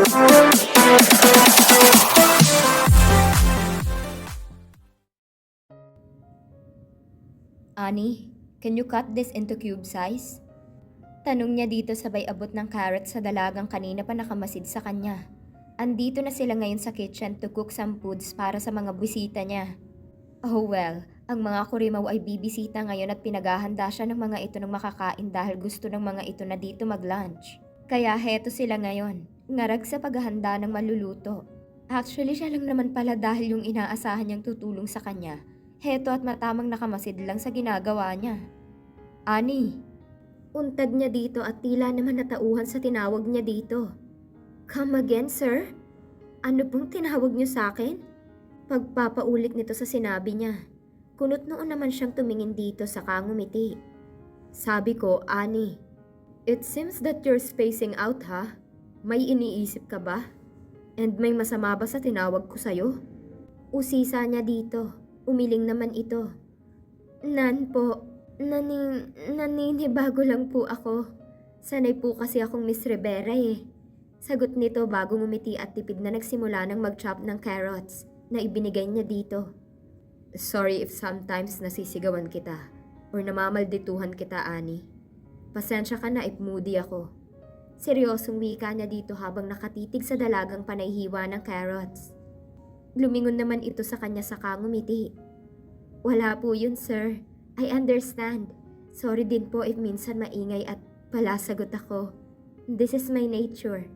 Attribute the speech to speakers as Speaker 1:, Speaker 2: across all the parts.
Speaker 1: Annie, can you cut this into cube size? Tanong niya dito sabay abot ng carrot sa dalagang kanina pa nakamasid sa kanya. Andito na sila ngayon sa kitchen to cook some foods para sa mga bisita niya. Oh well, ang mga kurimaw ay bibisita ngayon at pinaghahanda siya ng mga ito ng makakain dahil gusto ng mga ito na dito mag-lunch. Kaya heto sila ngayon, ngarag sa paghahanda ng maluluto. Actually siya lang naman pala dahil yung inaasahan niyang tutulong sa kanya. Heto at matamang nakamasid lang sa ginagawa niya. Ani, untad niya dito at tila naman natauhan sa tinawag niya dito. Come again, sir? Ano pong tinawag niyo sa akin? Pagpapaulit nito sa sinabi niya. Kunot noon naman siyang tumingin dito saka ngumiti. Sabi ko, Ani, it seems that you're spacing out ha? May iniisip ka ba? And may masama ba sa tinawag ko sa'yo? Usisa niya dito. Umiling naman ito. Nan po, naninibago lang po ako. Sanay po kasi akong Miss Rivera eh. Sagot nito bago ngumiti at tipid na nagsimula ng mag-chop ng carrots na ibinigay niya dito. Sorry if sometimes nasisigawan kita or namamaldituhan kita, Ani. Pasensya ka na if moody ako. Seryosong wika niya dito habang nakatitig sa dalagang panayhiwa ng carrots. Lumingon naman ito sa kanya saka ngumiti. Wala po yun, sir. I understand. Sorry din po if minsan maingay at palasagot ako. This is my nature.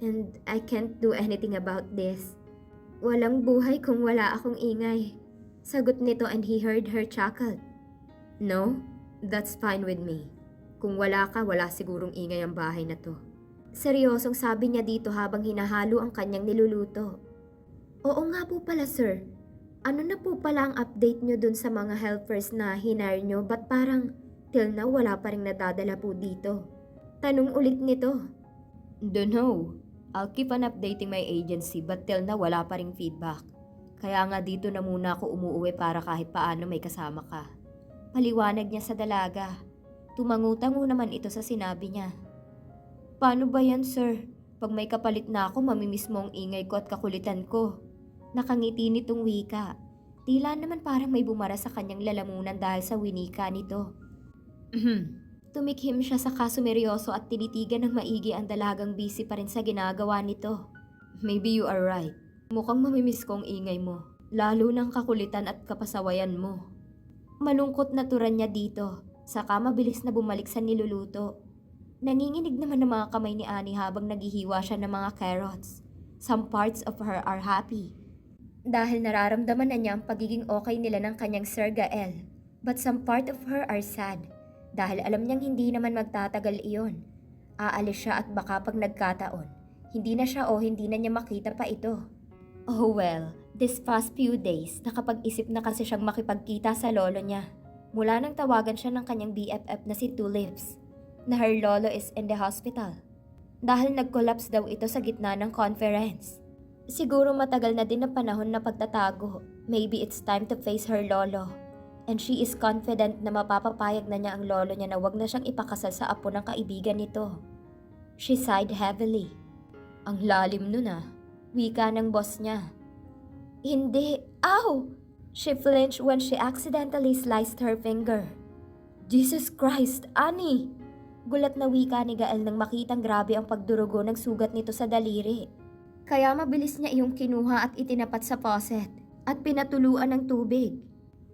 Speaker 1: And I can't do anything about this. Walang buhay kung wala akong ingay. Sagot nito and he heard her chuckle. No, that's fine with me. Kung wala ka, wala sigurong ingay ang bahay na to. Seryosong sabi niya dito habang hinahalo ang kanyang niluluto. Oo nga po pala, sir. Ano na po pala ang update nyo dun sa mga helpers na hinire nyo? Ba't parang till now wala pa rin nadadala po dito? Tanong ulit nito. Don't know. I'll keep on updating my agency but till now wala pa ring feedback. Kaya nga dito na muna ako umuwi para kahit paano may kasama ka. Paliwanag niya sa dalaga. Tumangu-tango naman ito sa sinabi niya. Paano ba yan, sir? Pag may kapalit na ako, mamimiss mo ang ingay ko at kakulitan ko. Nakangiti nitong wika. Tila naman parang may bumara sa kanyang lalamunan dahil sa winika nito. Tumikhim siya sa kasumeryoso at tinitigan ng maigi ang dalagang busy pa rin sa ginagawa nito. Maybe you are right. Mukhang mamimiss ko ang ingay mo. Lalo ng kakulitan at kapasawayan mo. Malungkot na turan niya dito. Saka mabilis na bumalik sa niluluto. Nanginginig naman ng mga kamay ni Annie habang naghihiwa siya ng mga carrots. Some parts of her are happy. Dahil nararamdaman na niya ang pagiging okay nila ng kanyang Sir Gael. But some part of her are sad. Dahil alam niyang hindi naman magtatagal iyon. Aalis siya at baka pag nagkataon, hindi na siya o hindi na niya makita pa ito. Oh well, this past few days, nakapag-isip na kasi siyang makipagkita sa lolo niya. Mula nang tawagan siya ng kanyang BFF na si Tulips, na her lolo is in the hospital. Dahil nag-collapse daw ito sa gitna ng conference. Siguro matagal na din ang panahon na pagtatago. Maybe it's time to face her lolo. And she is confident na mapapapayag na niya ang lolo niya na wag na siyang ipakasal sa apo ng kaibigan nito. She sighed heavily. Ang lalim nun ah. Wika ng boss niya. Hindi. Ow! She flinched when she accidentally sliced her finger. Jesus Christ, Annie! Gulat na wika ni Gael nang makitang grabe ang pagdurugo ng sugat nito sa daliri. Kaya mabilis niya iyong kinuha at itinapat sa faucet at pinatuluan ng tubig.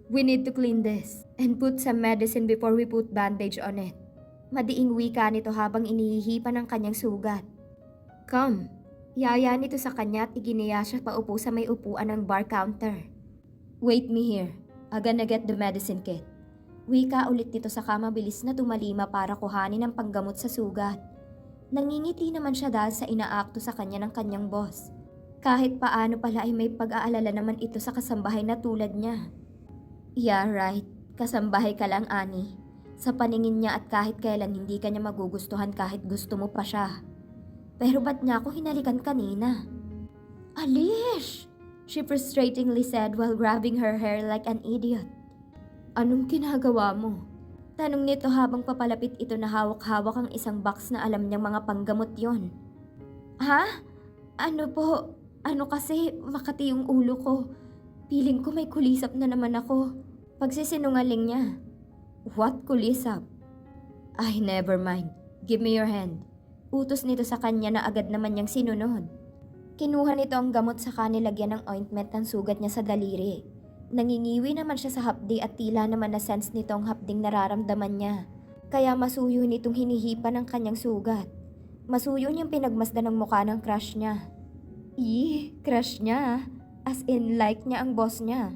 Speaker 1: We need to clean this and put some medicine before we put bandage on it. Madiing wika nito habang inihihipan ng kanyang sugat. Come. Yaya nito sa kanya at iginiya siya paupo sa may upuan ng bar counter. Wait me here. I'm gonna get the medicine kit. Wika ulit nito sa mabilis na tumalima para kuhanin ang panggamot sa sugat. Nangingiti naman siya dahil sa inaakto sa kanya ng kanyang boss. Kahit paano pala ay may pag-aalala naman ito sa kasambahay na tulad niya. Yeah, right. Kasambahay ka lang, Annie. Sa paningin niya at kahit kailan hindi ka niya magugustuhan kahit gusto mo pa siya. Pero ba't niya ako hinalikan kanina? Alish! She frustratingly said while grabbing her hair like an idiot. Anong ginagawa mo? Tanong nito habang papalapit ito na hawak-hawak ang isang box na alam niyang mga panggamot yon. Ha? Ano po? Ano kasi, makati yung ulo ko. Piling ko may kulisap na naman ako. Pagsisinungaling niya. What kulisap? Ay, never mind. Give me your hand. Utos nito sa kanya na agad naman niyang sinunod. Kinuha nito ang gamot sa kanilagyan ng ointment ng sugat niya sa daliri. Nangingiwi naman siya sa hapdi at tila naman na sense nito ang hapding nararamdaman niya. Kaya masuyo nitong hinihipan ang kanyang sugat. Masuyo niyang pinagmasdan ang mukha ng crush niya. Crush niya. As in, like niya ang boss niya.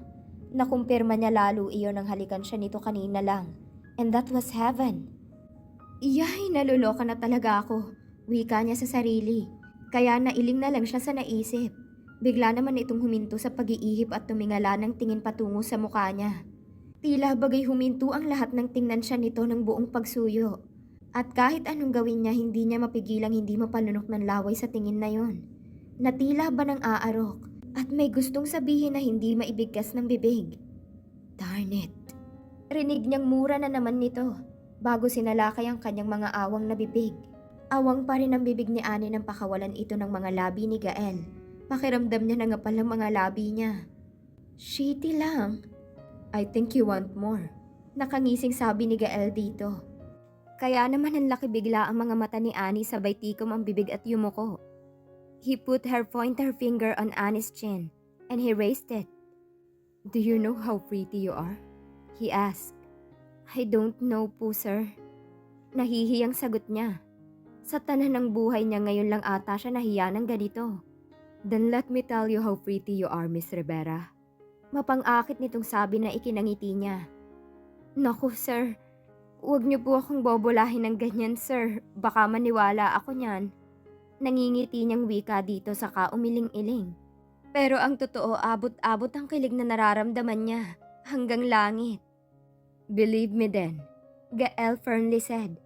Speaker 1: Nakumpirma niya lalo iyon nang halikan siya nito kanina lang. And that was heaven. Naluloka na talaga ako. Wika niya sa sarili. Kaya nailing na lang siya sa naisip. Bigla naman itong huminto sa pag-iihip at tumingala ng tingin patungo sa mukha niya. Tila bagay huminto ang lahat ng tingnan siya nito ng buong pagsuyo. At kahit anong gawin niya, hindi niya mapigilang hindi mapalunok ng laway sa tingin na yon. Natila ba ng aarok at may gustong sabihin na hindi maibigkas ng bibig. Darn it. Rinig niyang mura na naman nito bago sinalakay ang kanyang mga awang na bibig. Awang pa rin ang bibig ni Annie nang pakawalan ito ng mga labi ni Gael. Pakiramdam niya na nga palang mga labi niya. Shitty lang. I think you want more. Nakangising sabi ni Gael dito. Kaya naman ang laki bigla ang mga mata ni Annie sabay tikom ang bibig at yumuko. He put her pointer finger on Annie's chin and he raised it. Do you know how pretty you are? He asked. I don't know po, sir. Nahihiyang sagot niya. Sa tanan ng buhay niya ngayon lang ata siya nahiya ng ganito. Then let me tell you how pretty you are, Miss Rivera. Mapang-akit nitong sabi na ikinangiti niya. Naku, sir. Huwag niyo po akong bobolahin ng ganyan, sir. Baka maniwala ako niyan. Nangingiti niyang wika dito saka umiling-iling. Pero ang totoo, abot-abot ang kilig na nararamdaman niya. Hanggang langit. Believe me then, Gael firmly said.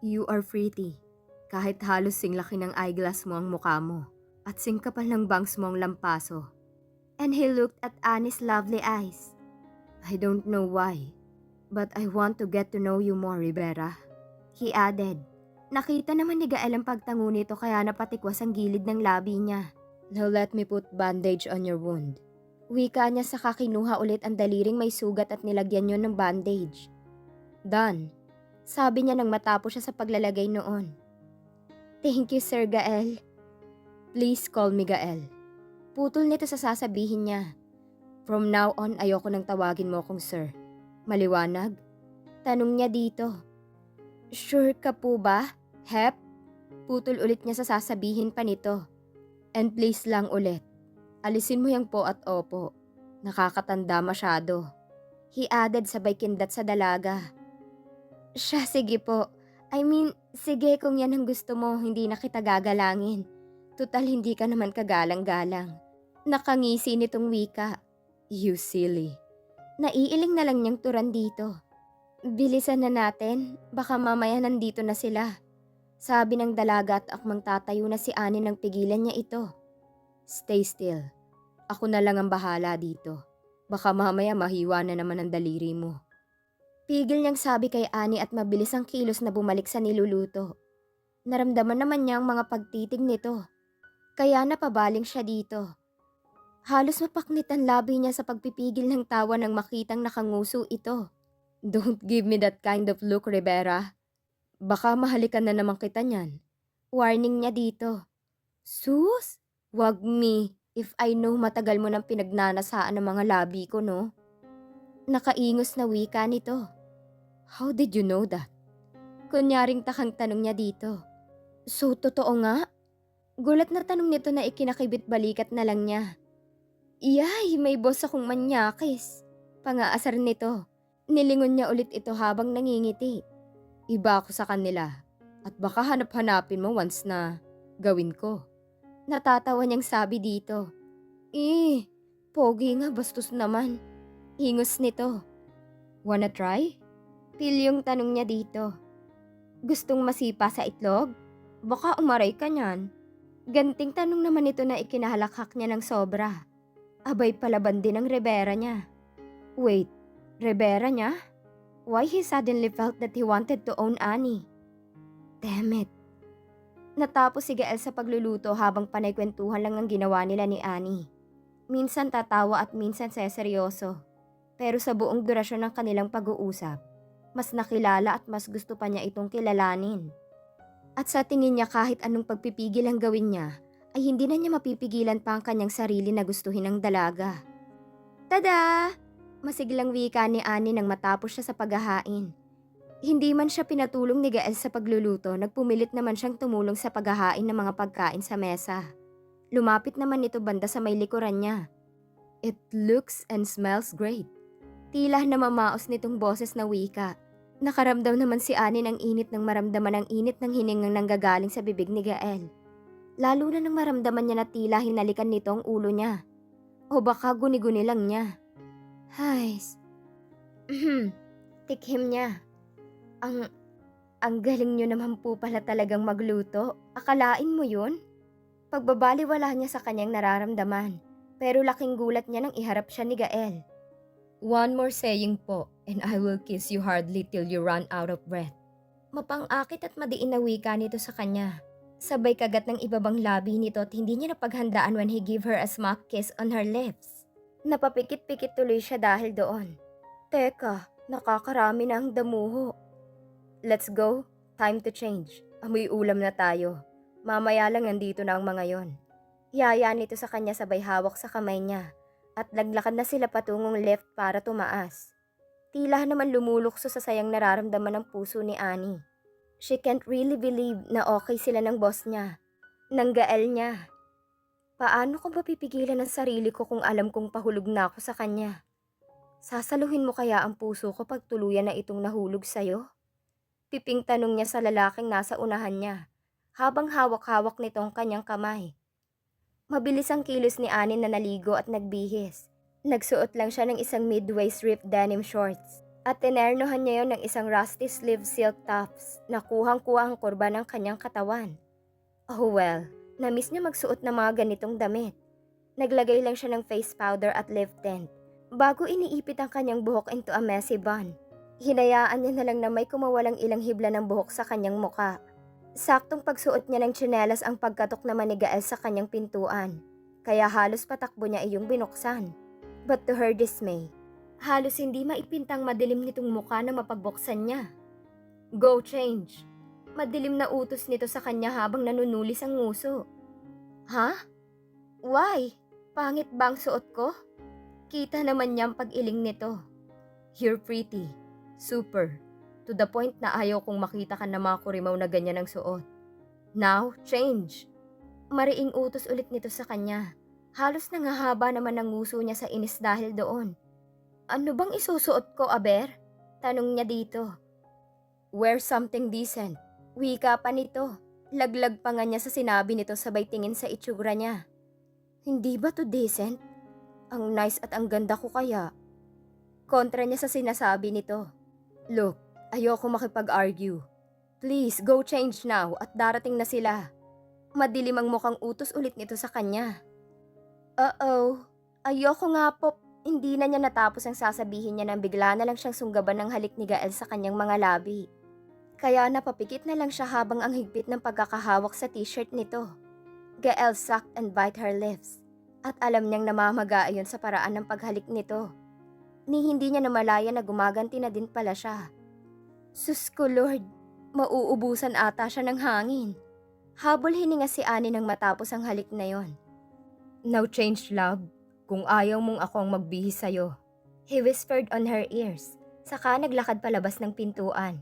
Speaker 1: You are pretty. Kahit halos sing laki ng eyeglass mo ang mukha mo. At sing kapal ng bangs mo ang lampaso. And he looked at Annie's lovely eyes. I don't know why, but I want to get to know you more, Rivera. He added. Nakita naman ni Gael ang pagtango nito kaya napatikwas ang gilid ng labi niya. Now let me put bandage on your wound. Wika niya saka kinuha ulit ang daliring may sugat at nilagyan yon ng bandage. Done. Sabi niya nang matapos siya sa paglalagay noon. Thank you, Sir Gael. Please call me Gael. Putol nito sa sasabihin niya. From now on, ayoko nang tawagin mo akong sir. Maliwanag? Tanong niya dito. Sure ka po ba? Hep? Putol ulit niya sa sasabihin pa nito. And please lang ulit. Alisin mo yung po at opo. Nakakatanda masyado. He added sabay kindat sa dalaga. Siya, sige po. I mean, sige kung yan ang gusto mo, hindi na kita gagalangin. Tutal hindi ka naman kagalang-galang. Nakangisi nitong wika. You silly. Naiiling na lang niyang turan dito. Bilisan na natin, baka mamaya nandito na sila. Sabi ng dalaga at akmang tatayo na si Annie nang pigilan niya ito. Stay still. Ako na lang ang bahala dito. Baka mamaya mahiwa na naman ang daliri mo. Pigil niyang sabi kay Annie at mabilis ang kilos na bumalik sa niluluto. Naramdaman naman niya ang mga pagtitig nito. Kaya napabaling siya dito. Halos mapaknit ang labi niya sa pagpipigil ng tawa nang makitang nakanguso ito. Don't give me that kind of look, Rivera. Baka mahalikan na naman kita niyan. Warning niya dito. Sus, wag me. If I know matagal mo nang pinagnanasaan ng mga labi ko, no? Nakaingos na wika nito. How did you know that? Kunyaring takang tanong niya dito. So, totoo nga? Gulat na tanong nito na ikinakibit balikat na lang niya. Iyay, may boss akong manyakis. Pangaasar nito. Nilingon niya ulit ito habang nangingiti. Iba ako sa kanila. At baka hanap-hanapin mo once na gawin ko. Natatawa niyang sabi dito. Pogi nga bastos naman. Hingos nito. Wanna try? Pilyong tanong niya dito. Gustong masipa sa itlog? Baka umaray ka niyan. Ganting tanong naman ito na ikinahalakhak niya ng sobra. Abay palaban din ang Rivera niya. Wait, Rivera niya? Why he suddenly felt that he wanted to own Annie? Damn it. Natapos si Gael sa pagluluto habang panay kwentuhan lang ang ginawa nila ni Annie. Minsan tatawa at minsan seseryoso. Pero sa buong durasyon ng kanilang pag-uusap, mas nakilala at mas gusto pa niya itong kilalanin. At sa tingin niya kahit anong pagpipigil ang gawin niya, ay hindi na niya mapipigilan pa ang kanyang sarili na gustuhin ng dalaga. Tada! Masiglang wika ni Annie nang matapos siya sa paghahain. Hindi man siya pinatulong ni Gael sa pagluluto, nagpumilit naman siyang tumulong sa paghahain ng mga pagkain sa mesa. Lumapit naman ito banda sa may likuran niya. It looks and smells great. Tila namamaos nitong boses na wika. Nakaramdam naman si Annie ng init nang maramdaman ang init ng hiningang nanggagaling sa bibig ni Gael. Lalo na nang maramdaman niya na tila hinalikan nito ang ulo niya. O baka guni-guni lang niya. Hays. Tikhim niya. Ang galing niyo naman po pala talagang magluto. Akalain mo yun? Pagbabaliwala niya sa kanyang nararamdaman. Pero laking gulat niya nang iharap siya ni Gael. One more saying po, and I will kiss you hardly till you run out of breath. Mapang-akit at madiin na wika nito sa kanya. Sabay kagat ng ibabang labi nito at hindi niya napaghandaan when he gave her a smack kiss on her lips. Napapikit-pikit tuloy siya dahil doon. Teka, nakakarami na ang damuho. Let's go. Time to change. Amoy ulam na tayo. Mamaya lang nandito na ang mga yon. Yaya nito sa kanya sabay hawak sa kamay niya. At naglakad na sila patungong left para tumaas. Tila naman lumulukso sa sayang nararamdaman ng puso ni Annie. She can't really believe na okay sila ng boss niya. Ng Gael niya. Paano ko mapipigilan ang sarili ko kung alam kong pahulog na ako sa kanya? Sasaluhin mo kaya ang puso ko pag tuluyan na itong nahulog sa'yo? Piping tanong niya sa lalaking nasa unahan niya, habang hawak-hawak nito ang kanyang kamay. Mabilis ang kilos ni Annie na naligo at nagbihis. Nagsuot lang siya ng isang mid-waist ripped denim shorts at tinernohan niya yon ng isang rusty sleeve silk tops na kuhang-kuha ang kurba ng kanyang katawan. Oh well, na-miss niya magsuot ng mga ganitong damit. Naglagay lang siya ng face powder at lip tint bago iniipit ang kanyang buhok into a messy bun. Hinayaan niya na lang na may kumawalang ilang hibla ng buhok sa kanyang muka. Saktong pagsuot niya ng tsinelas ang pagkatok naman ni Gael sa kanyang pintuan, kaya halos patakbo niya iyong binuksan. But to her dismay, halos hindi maipintang madilim nitong muka na mapagbuksan niya. Go change! Madilim na utos nito sa kanya habang nanunulis ang nguso. Ha? Why? Pangit ba ang suot ko? Kita naman niyang pag-iling nito. You're pretty. Super. To the point na ayaw kong makita ka na mga kurimaw na ganyan ang suot. Now, change. Mariing utos ulit nito sa kanya. Halos nangahaba naman ang nguso niya sa inis dahil doon. Ano bang isusuot ko, Aber? Tanong niya dito. Wear something decent. Wika pa nito. Laglag pa nga niya sa sinabi nito sabay tingin sa itsura niya. Hindi ba to decent? Ang nice at ang ganda ko kaya. Kontra niya sa sinasabi nito. Look, ayoko makipag-argue. Please, go change now at darating na sila. Madilim ang mukhang utos ulit nito sa kanya. Uh-oh, ayoko nga po. Hindi na niya natapos ang sasabihin niya nang bigla na lang siyang sunggaban ng halik ni Gael sa kanyang mga labi. Kaya napapikit na lang siya habang ang higpit ng pagkakahawak sa t-shirt nito. Gael sucked and bite her lips. At alam niyang namamaga ayon sa paraan ng paghalik nito. Ni hindi niya namalaya na gumaganti na din pala siya. Sus ko Lord, mauubusan ata siya ng hangin. Habol hininga si Annie nang matapos ang halik na yon. Now change love, kung ayaw mong ako ang magbihis sa'yo. He whispered on her ears, saka naglakad palabas ng pintuan.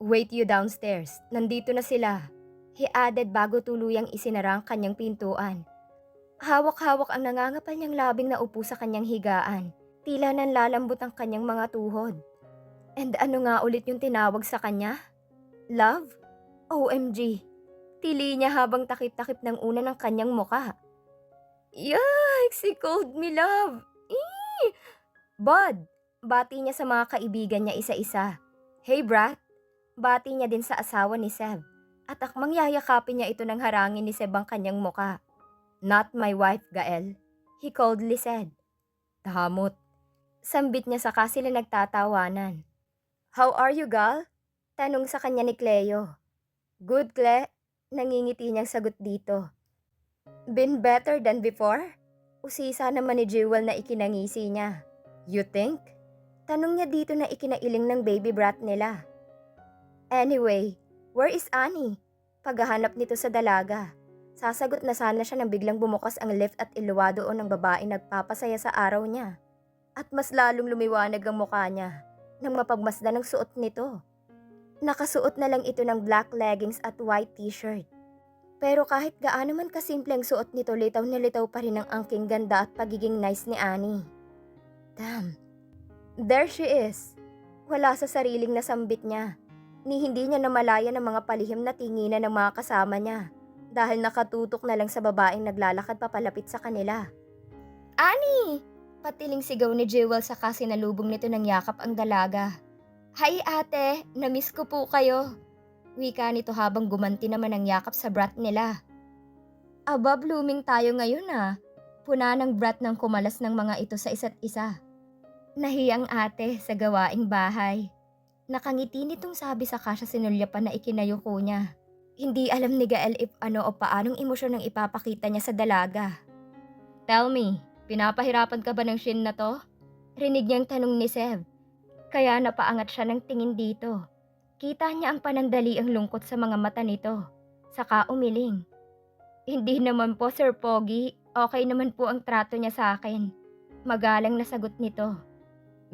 Speaker 1: Wait you downstairs, nandito na sila. He added bago tuluyang isinara ang kanyang pintuan. Hawak-hawak ang nangangapal niyang labing na upo sa kanyang higaan. Tila nanlalambot ang kanyang mga tuhod. And ano nga ulit yung tinawag sa kanya? Love? OMG. Tili niya habang takip-takip ng una ng kanyang muka. Yikes! He called me love! Eee! Bud! Bati niya sa mga kaibigan niya isa-isa. Hey brat! Bati niya din sa asawa ni Seb. At akmang yayakapin niya ito ng harangin ni Seb ang kanyang muka. Not my wife, Gael. He coldly said. Tahamot. Sambit niya saka sila nagtatawanan. How are you, Gal? Tanong sa kanya ni Cleo. Good, Cle. Nangingiti niyang sagot dito. Been better than before? Usisa naman ni Jewel na ikinangisi niya. You think? Tanong niya dito na ikinailing ng baby brat nila. Anyway, where is Annie? Paghahanap nito sa dalaga. Sasagot na sana siya nang biglang bumukas ang lift at iluwa doon ng babaeng nagpapasaya sa araw niya. At mas lalong lumiwanag ang mukha niya nang mapagmasdan ng suot nito. Nakasuot na lang ito ng black leggings at white t-shirt. Pero kahit gaano man kasimpleng suot nito, litaw na litaw pa rin ang angking ganda at pagiging nice ni Annie. Damn. There she is. Wala sa sariling nasambit niya. Ni hindi niya namalaya ng mga palihim na tinginan ng mga kasama niya dahil nakatutok na lang sa babaeng naglalakad papalapit sa kanila. Annie! Patiling sigaw ni Jewel sa kasinalubong nito ng yakap ang dalaga. Hi ate, namiss ko po kayo. Wika nito habang gumanti naman ang yakap sa brat nila. Aba, blooming tayo ngayon ah. Puna ng brat ng kumalas ng mga ito sa isa't isa. Nahiyang ate sa gawaing bahay. Nakangiti nitong sabi sa kasya sinulyapan na ikinayuko niya. Hindi alam ni Gael if ano o paanong emosyon ang ipapakita niya sa dalaga. Tell me, pinapahirapan ka ba ng shin na to? Rinig niyang tanong ni Sev. Kaya napaangat siya ng tingin dito. Kita niya ang panandali ang lungkot sa mga mata nito. Saka umiling. Hindi naman po Sir Pogi, okay naman po ang trato niya sa akin. Magalang na sagot nito.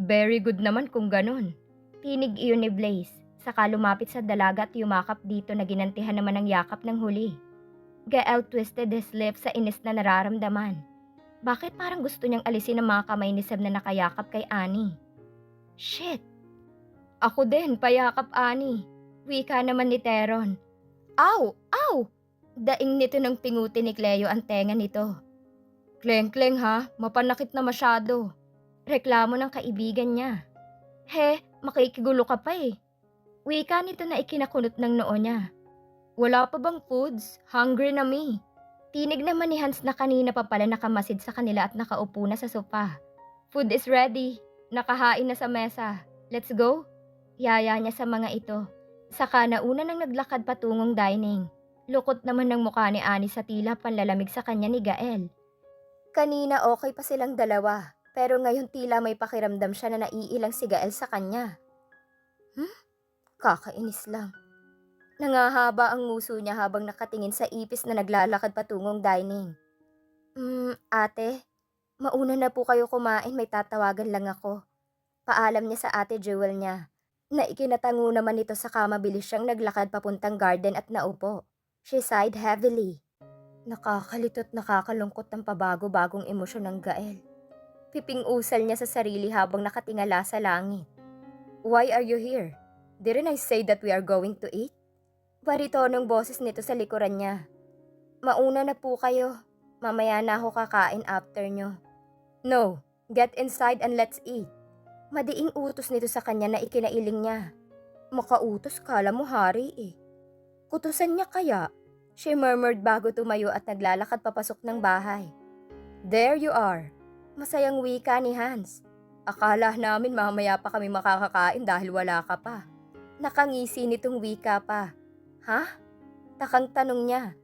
Speaker 1: Very good naman kung ganun. Tinig iyon ni Blaze. Saka lumapit sa dalaga at yumakap dito na ginantihan naman ang yakap ng huli. Gael twisted his lips sa inis na nararamdaman. Bakit parang gusto niyang alisin ang mga kamay ni Seb na nakayakap kay Annie? Shit! Ako din, payakap Annie. Wika naman ni Teron. Aw! Aw! Daing nito ng pinguti ni Cleo ang tenga nito. Kleng-kleng ha, mapanakit na masyado. Reklamo ng kaibigan niya. He, makikigulo ka pa eh. Wika nito na ikinakunot ng noo niya. Wala pa bang foods? Hungry na me. Tinig naman ni Hans na kanina pa pala nakamasid sa kanila at nakaupo na sa sopa. Food is ready. Nakahain na sa mesa. Let's go? Yaya niya sa mga ito. Saka nauna nang naglakad patungong dining. Lukot naman ng mukha ni Annie sa tila panlalamig sa kanya ni Gael. Kanina okay pa silang dalawa, pero ngayon tila may pakiramdam siya na naiilang si Gael sa kanya. Kakainis lang. Nangahaba ang nguso niya habang nakatingin sa ipis na naglalakad patungong dining. Ate, mauna na po kayo kumain, may tatawagan lang ako. Paalam niya sa ate Jewel niya. Na ikinatango naman nito sa mabilis siyang naglakad papuntang garden at naupo. She sighed heavily. Nakakalito't nakakalungkot ang pabago-bagong emosyon ng Gael. Piping-usal niya sa sarili habang nakatingala sa langit. Why are you here? Didn't I say that we are going to eat? Baritonong boses nito sa likuran niya. Mauna na po kayo. Mamaya na ako kakain after nyo. No, get inside and let's eat. Madiing utos nito sa kanya na ikinailing niya. Makautos, kala mo hari eh. Kutusan niya kaya? She murmured bago tumayo at naglalakad papasok ng bahay. There you are. Masayang wika ni Hans. Akala namin mamaya pa kami makakakain dahil wala ka pa. Nakangisi nitong wika pa. Ha? Takang tanong niya.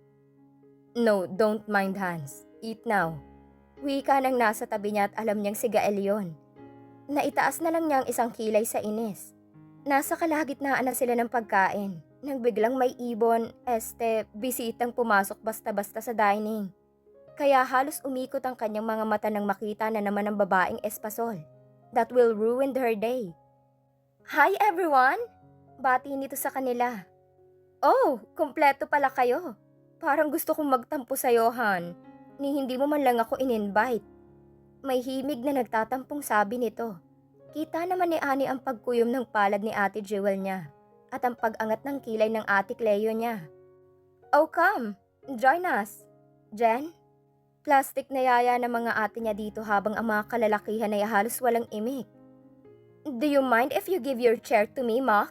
Speaker 1: No, don't mind Hans. Eat now. Wika nang nasa tabi niya at alam niyang si Gael yon. Naitaas na lang niya ang isang kilay sa inis. Nasa kalagitnaan na sila ng pagkain. Nang biglang may ibon, bisitang pumasok basta-basta sa dining. Kaya halos umikot ang kanyang mga mata nang makita na naman ang babaeng espasol. That will ruin her day. Hi everyone! Bati nito sa kanila. Oh, kumpleto pala kayo. Parang gusto kong magtampo sa'yo, Han. Ni hindi mo man lang ako in-invite. May himig na nagtatampong sabi nito. Kita naman ni Annie ang pagkuyom ng palad ni Ate Jewel niya at ang pag-angat ng kilay ng Ate Cleo niya. Oh, come. Join us. Jen? Plastic na yaya ng mga ate niya dito habang ang mga kalalakihan ay halos walang imik. Do you mind if you give your chair to me, Mac?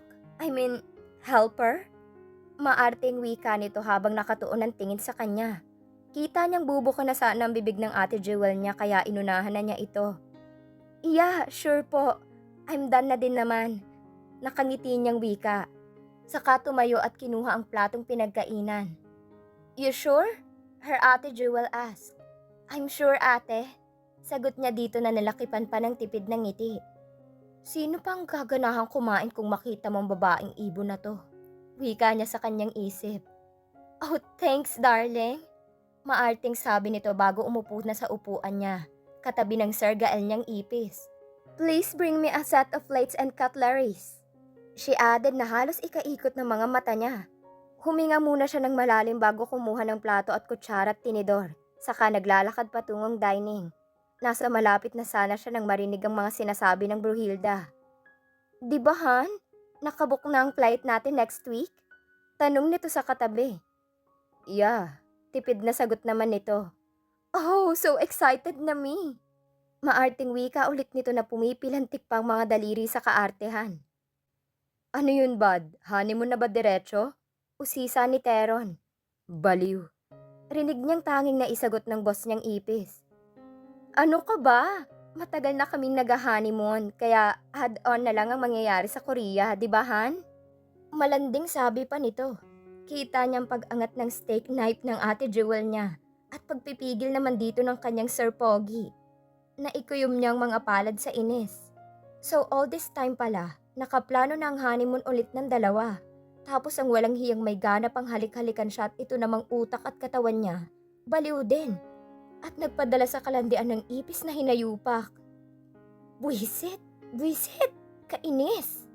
Speaker 1: Helper? Maarteng wika nito habang nakatuon ang tingin sa kanya. Kita niyang bubuka na sana ang bibig ng Ate Jewel niya kaya inunahan na niya ito. Yeah, sure po. I'm done na din naman. Nakangiti niyang wika. Saka tumayo at kinuha ang platong pinagkainan. You sure? Her ate Jewel asked. I'm sure ate. Sagot niya dito na nalakipan pa ng tipid ng ngiti. Sino pang gaganahang kumain kung makita mong babaeng ibon na to? Wika niya sa kanyang isip. Oh, thanks darling. Maarting sabi nito bago umupo na sa upuan niya, katabi ng Sir Gael niyang ipis. Please bring me a set of plates and cutleries. She added na halos ikaikot ng mga mata niya. Huminga muna siya ng malalim bago kumuha ng plato at kutsara at tinidor, saka naglalakad patungong dining. Nasa malapit na sana siya nang marinig ang mga sinasabi ng Bruhilda. Di ba Han? Nakabook na ang flight natin next week? Tanong nito sa katabi. Yeah, tipid na sagot naman nito. Oh, so excited na me. Maarting wika ulit nito na pumipilantik pang mga daliri sa kaartehan. Ano yun, bud? Honeymoon na ba diretso? Usisa ni Teron. Baliw. Rinig niyang tanging naisagot ng boss niyang ipis. Ano ka ba? Matagal na kaming nag-honeymoon, kaya add-on na lang ang mangyayari sa Korea, di ba Han? Malanding sabi pa nito. Kita niyang pag-angat ng steak knife ng ate Jewel niya at pagpipigil naman dito ng kanyang Sir Pogi. Naikuyom niyang mga palad sa inis. So all this time pala, nakaplano na ang honeymoon ulit ng dalawa. Tapos ang walang hiyang may ganap ang halik-halikan siya at ito namang utak at katawan niya. Baliw din. At nagpadala sa kalandian ng ipis na hinayupak. Buisit! Buisit! Kainis!